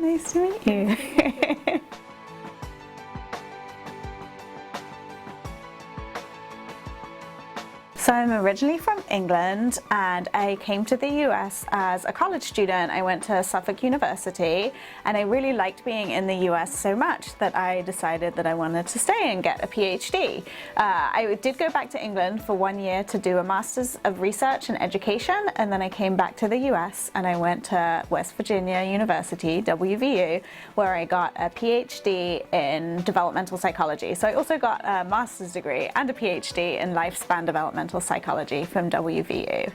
Nice to meet you. So I'm originally from England and I came to the US as a college student. I went to Suffolk University and I really liked being in the US so much that I decided that I wanted to stay and get a PhD. I did go back to England for 1 year to do a Master's of Research and Education, and then I came back to the US and I went to West Virginia University, WVU, where I got a PhD in developmental psychology. So I also got a master's degree and a PhD in lifespan developmental psychology from WVU.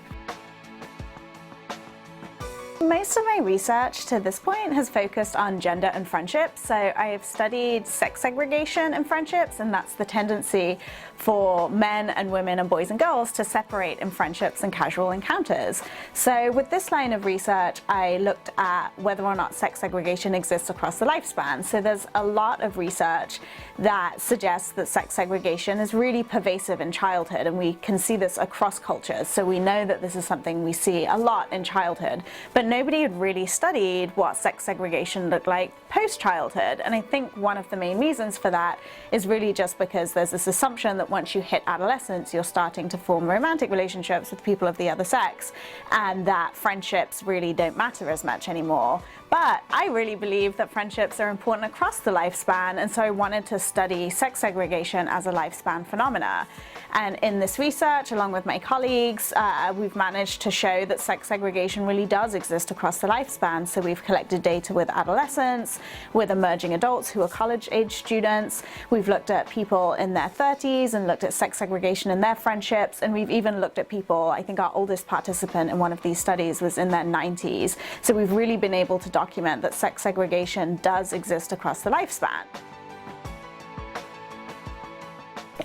Most of my research to this point has focused on gender and friendships. So I have studied sex segregation in friendships, and that's the tendency for men and women and boys and girls to separate in friendships and casual encounters. So with this line of research, I looked at whether or not sex segregation exists across the lifespan. So there's a lot of research that suggests that sex segregation is really pervasive in childhood, and we can see this across cultures. So we know that this is something we see a lot in childhood, but nobody had really studied what sex segregation looked like post-childhood. And I think one of the main reasons for that is really just because there's this assumption that once you hit adolescence, you're starting to form romantic relationships with people of the other sex, and that friendships really don't matter as much anymore. But I really believe that friendships are important across the lifespan, and so I wanted to study sex segregation as a lifespan phenomena. And in this research, along with my colleagues, we've managed to show that sex segregation really does exist across the lifespan. So we've collected data with adolescents, with emerging adults who are college-age students. We've looked at people in their 30s and looked at sex segregation in their friendships. And we've even looked at people, I think our oldest participant in one of these studies was in their 90s. So we've really been able to document that sex segregation does exist across the lifespan.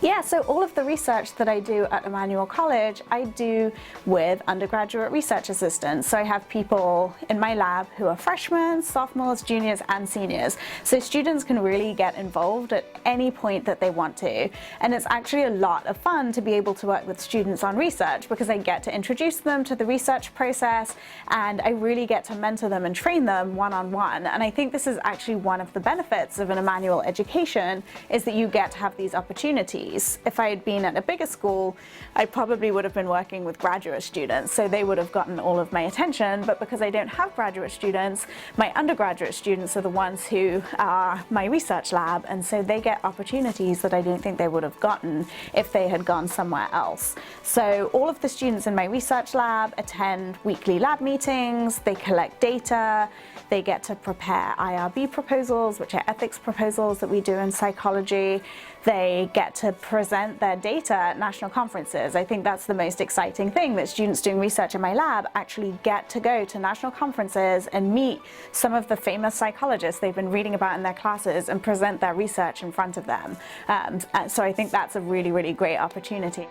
Yeah, so all of the research that I do at Emmanuel College, I do with undergraduate research assistants. So I have people in my lab who are freshmen, sophomores, juniors, and seniors. So students can really get involved at any point that they want to. And it's actually a lot of fun to be able to work with students on research, because I get to introduce them to the research process, and I really get to mentor them and train them one-on-one. And I think this is actually one of the benefits of an Emmanuel education, is that you get to have these opportunities. If I had been at a bigger school, I probably would have been working with graduate students, so they would have gotten all of my attention. But because I don't have graduate students, my undergraduate students are the ones who are my research lab, and so they get opportunities that I don't think they would have gotten if they had gone somewhere else. So all of the students in my research lab attend weekly lab meetings, they collect data, they get to prepare IRB proposals, which are ethics proposals that we do in psychology. They get to present their data at national conferences. I think that's the most exciting thing, that students doing research in my lab actually get to go to national conferences and meet some of the famous psychologists they've been reading about in their classes and present their research in front of them. So I think that's a really, really great opportunity.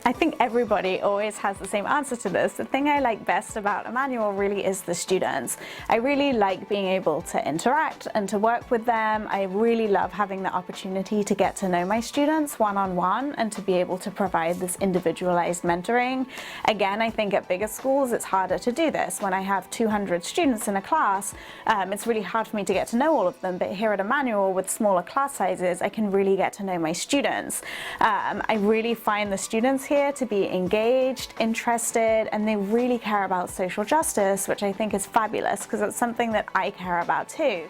I think everybody always has the same answer to this. The thing I like best about Emmanuel really is the students. I really like being able to interact and to work with them. I really love having the opportunity to get to know my students one-on-one and to be able to provide this individualized mentoring. Again, I think at bigger schools it's harder to do this. When I have 200 students in a class, it's really hard for me to get to know all of them, but here at Emmanuel with smaller class sizes, I can really get to know my students. I really find the students here to be engaged, interested, and they really care about social justice, which I think is fabulous, because it's something that I care about too.